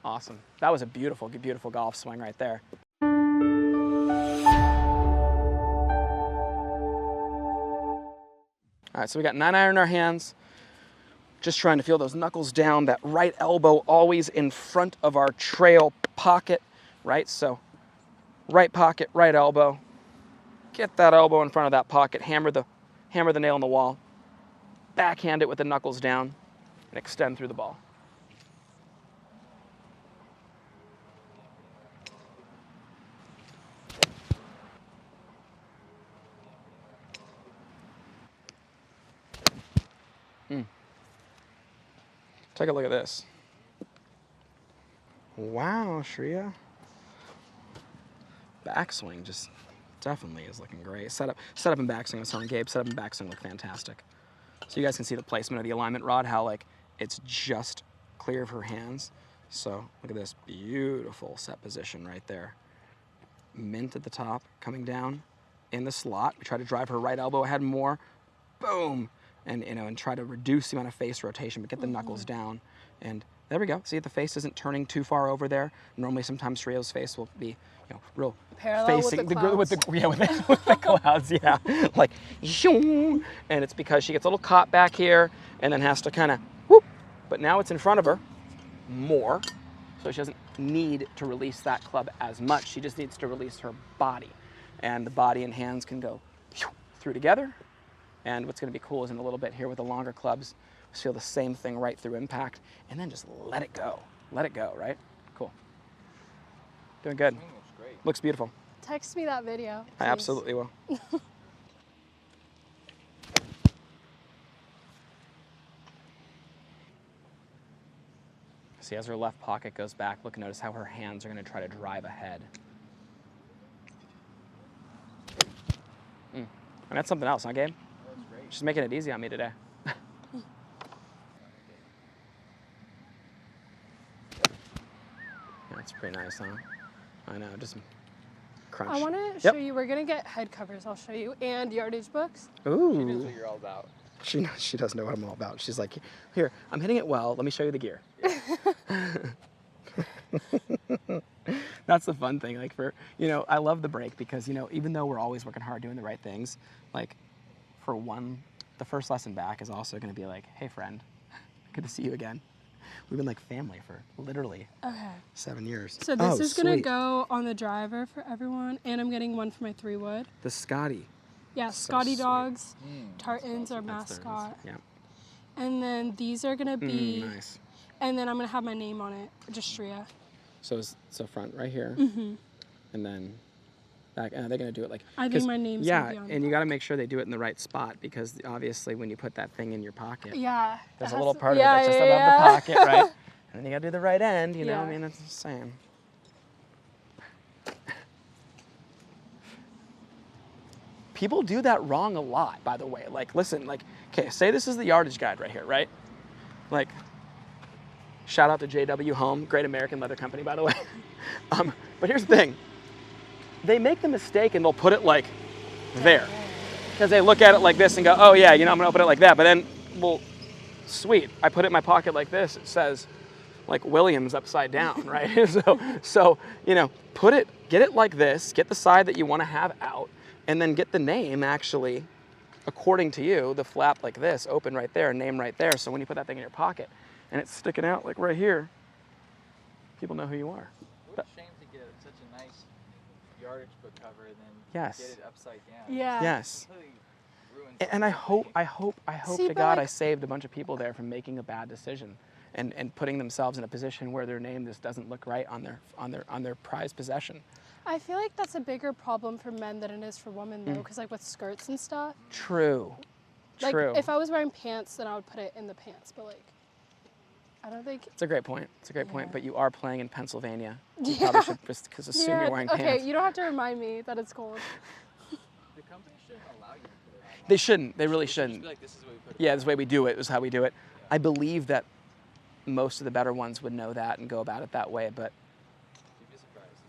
Awesome. That was a beautiful, beautiful golf swing right there. All right, so we got 9-iron in our hands. Just trying to feel those knuckles down, that right elbow always in front of our trail pocket, right? So right pocket, right elbow. Get that elbow in front of that pocket, hammer the nail on the wall, backhand it with the knuckles down, and extend through the ball. Take a look at this. Wow, Shreya. Backswing just definitely is looking great. Setup and backswing, I was telling Gabe, setup and backswing look fantastic. So you guys can see the placement of the alignment rod, how like it's just clear of her hands. So look at this beautiful set position right there. Mint at the top, coming down in the slot. We try to drive her right elbow ahead more. Boom. And and try to reduce the amount of face rotation, but get the knuckles down. And there we go. See, the face isn't turning too far over there. Normally, sometimes Shreya's face will be, real parallel facing with the clouds. with the clouds, yeah, like, and it's because she gets a little caught back here, and then has to kind of whoop. But now it's in front of her more, so she doesn't need to release that club as much. She just needs to release her body, and the body and hands can go through together. And what's going to be cool is in a little bit here with the longer clubs, feel the same thing right through impact, and then just let it go. Let it go, right? Cool. Doing good. Looks great. Looks beautiful. Text me that video, please. I absolutely will. See, as her left pocket goes back, look and notice how her hands are going to try to drive ahead. And that's something else, huh, Gabe? She's making it easy on me today. That's pretty nice, huh? I know, just crunch. I want to show you, we're going to get head covers, I'll show you, and yardage books. Ooh. She knows what you're all about. She does know what I'm all about. She's like, here, I'm hitting it well, let me show you the gear. That's the fun thing, like I love the break because, even though we're always working hard doing the right things, like, for one, the first lesson back is also going to be like, hey friend, good to see you again. We've been like family for literally 7 years. So this is going to go on the driver for everyone, and I'm getting one for my 3-wood. The Scotty. Yeah, So Scotty sweet. Dogs, Tartans are mascot. Yeah. And then these are going to be, Nice. and then I'm going to have my name on it, just Shreya. So front right here, and then back. They're gonna do it like. I think my name's gonna be on and you got to make sure they do it in the right spot because obviously when you put that thing in your pocket, Yeah. there's a little part of it that's just above the pocket, right? And then you got to do the right end. You know, Yeah. I mean, that's the same. People do that wrong a lot, by the way. Like, listen, like, okay, say this is the yardage guide right here, right? Like, shout out to JW Home, great American leather company, by the way. But here's the thing. They make the mistake and they'll put it like there. Because they look at it like this and go, oh yeah, I'm gonna open it like that. But then, well, sweet, I put it in my pocket like this. It says, like Williams upside down, right? so get it like this, get the side that you wanna have out, and then get the name actually, according to you, the flap like this, open right there, name right there. So when you put that thing in your pocket and it's sticking out like right here, people know who you are. What a shame to get such a nice yardage book cover and then Yes. get it upside down. Yeah. Yes. Completely ruins And I hope See, to but God like- I saved a bunch of people there from making a bad decision and putting themselves in a position where their name just doesn't look right on their prized possession. I feel like that's a bigger problem for men than it is for women, though, because like with skirts and stuff. True. Like True. if I was wearing pants, then I would put it in the pants. But like, I don't think. It's a great point. It's a great point. Yeah. But you are playing in Pennsylvania. You Yeah. probably should just assume Yeah, you're wearing okay, pants. you don't have to remind me that it's cold. The company shouldn't allow you to put it on. They shouldn't. They really They should just shouldn't. be like, this is what we put it Yeah, on. this is the way we do it. This is how we do it. I believe that most of the better ones would know that and go about it that way, but You'd be surprised.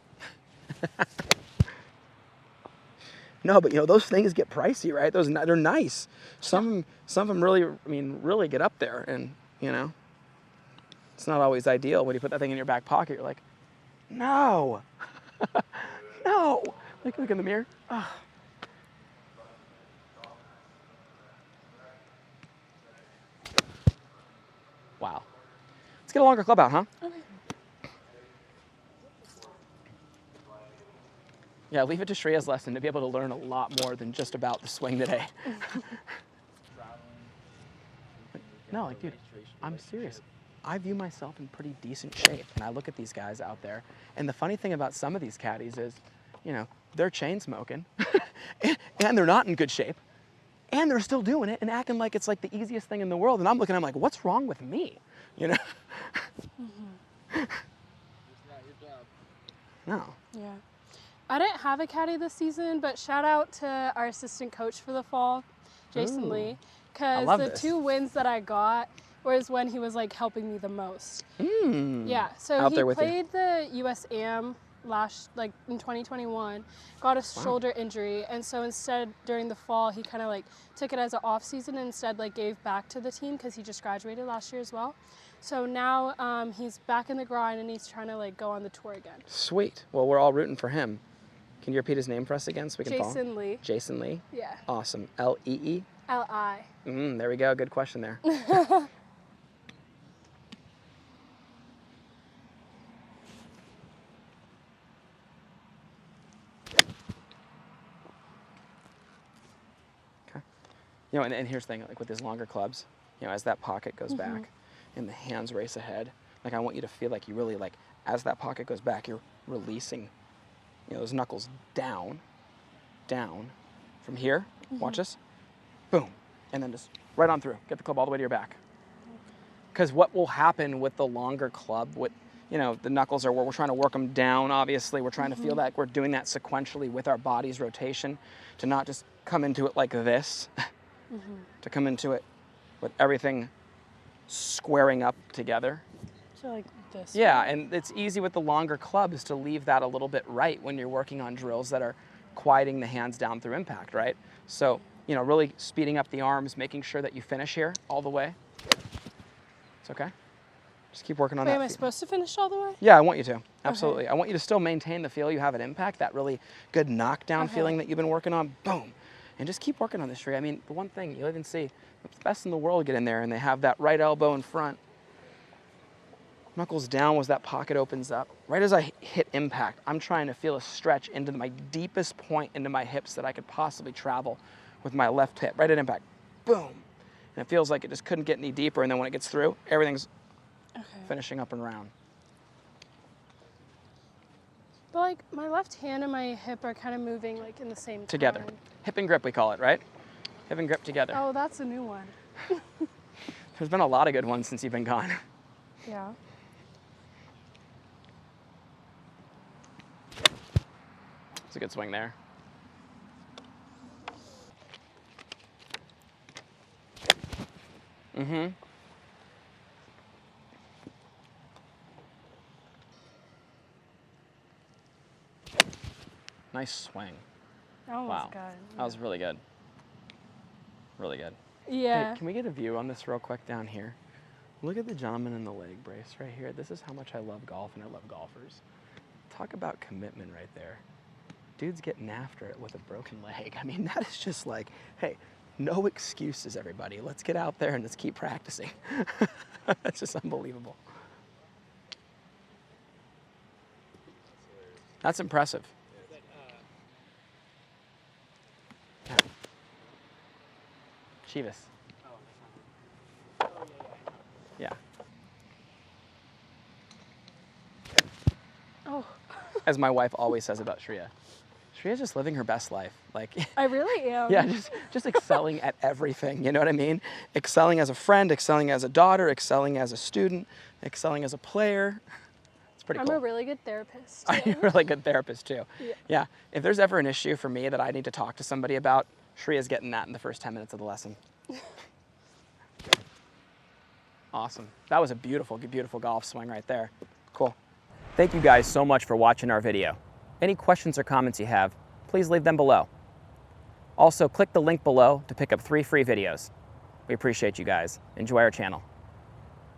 no, but those things get pricey, right? They're nice. Some of them really, really get up there, and It's not always ideal when you put that thing in your back pocket. You're like, no, no. Like, look in the mirror. Ugh. Wow. Let's get a longer club out, huh? Okay. Yeah, leave it to Shreya's lesson to be able to learn a lot more than just about the swing today. No, like, dude, I'm serious. I view myself in pretty decent shape, and I look at these guys out there, and the funny thing about some of these caddies is, you know, they're chain smoking, and they're not in good shape, and they're still doing it and acting like it's like the easiest thing in the world, and I'm looking at them like, what's wrong with me? You know? It's not your job. No. Yeah. I didn't have a caddy this season, but shout out to our assistant coach for the fall, Jason Ooh. Lee, I because love the this. 2 wins that I got was when he was like helping me the most. Yeah, so Out he there with you. played the US Am like in 2021, got a shoulder injury, and so instead during the fall he kind of like took it as an off season and instead like gave back to the team because he just graduated last year as well. So now he's back in the grind and he's trying to like go on the tour again. Sweet. Well, we're all rooting for him. Can you repeat his name for us again so we can follow? Jason Lee. Jason Lee. Yeah. Awesome. L-E-E? L-I. There we go. Good question there. Okay. You know, and here's the thing, like with these longer clubs, you know, as that pocket goes back and the hands race ahead, like I want you to feel like you really like, as that pocket goes back, you're releasing, you know, those knuckles down, down. From here, watch this, boom, and then just right on through. Get the club all the way to your back. Because what will happen with the longer club, with, you know, the knuckles are where we're trying to work them down, obviously. We're trying to feel that we're doing that sequentially with our body's rotation, to not just come into it like this, to come into it with everything squaring up together. So like this. Yeah, and it's easy with the longer clubs to leave that a little bit right when you're working on drills that are quieting the hands down through impact, right? So, you know, really speeding up the arms, making sure that you finish here all the way. It's okay. Just keep working on Wait, that. am I supposed to finish all the way? Yeah, I want you to. Absolutely. I want you to still maintain the feel you have at impact, that really good knockdown feeling that you've been working on. Boom. And just keep working on this, Shrey. I mean, the one thing you'll even see, the best in the world get in there and they have that right elbow in front. Knuckles down as that pocket opens up. Right as I hit impact, I'm trying to feel a stretch into my deepest point into my hips that I could possibly travel with my left hip. Right at impact. Boom. And it feels like it just couldn't get any deeper. And then when it gets through, everything's finishing up and round. But like my left hand and my hip are kind of moving like in the same Together. time. Hip and grip, we call it, right? Hip and grip together. Oh, that's a new one. There's been a lot of good ones since you've been gone. Yeah. It's a good swing there. Nice swing. That one Wow. was good. That was really good. Really good. Yeah. Hey, can we get a view on this real quick down here? Look at the gentleman in the leg brace right here. This is how much I love golf and I love golfers. Talk about commitment right there. Dude's getting after it with a broken leg. I mean, that is just like, hey, no excuses, everybody. Let's get out there and let's keep practicing. That's just unbelievable. That's impressive. Yeah. Chivas. Yeah. Oh. As my wife always says about Shreya. Shreya's just living her best life. Like, I really am. yeah, just excelling at everything. You know what I mean? Excelling as a friend, excelling as a daughter, excelling as a student, excelling as a player. It's pretty cool. I'm a really good therapist. I'm a really good therapist too. Yeah. Yeah. If there's ever an issue for me that I need to talk to somebody about, Shreya's getting that in the first 10 minutes of the lesson. Awesome. That was a beautiful, beautiful golf swing right there. Cool. Thank you guys so much for watching our video. Any questions or comments you have, please leave them below. Also, click the link below to pick up 3 free videos. We appreciate you guys. Enjoy our channel.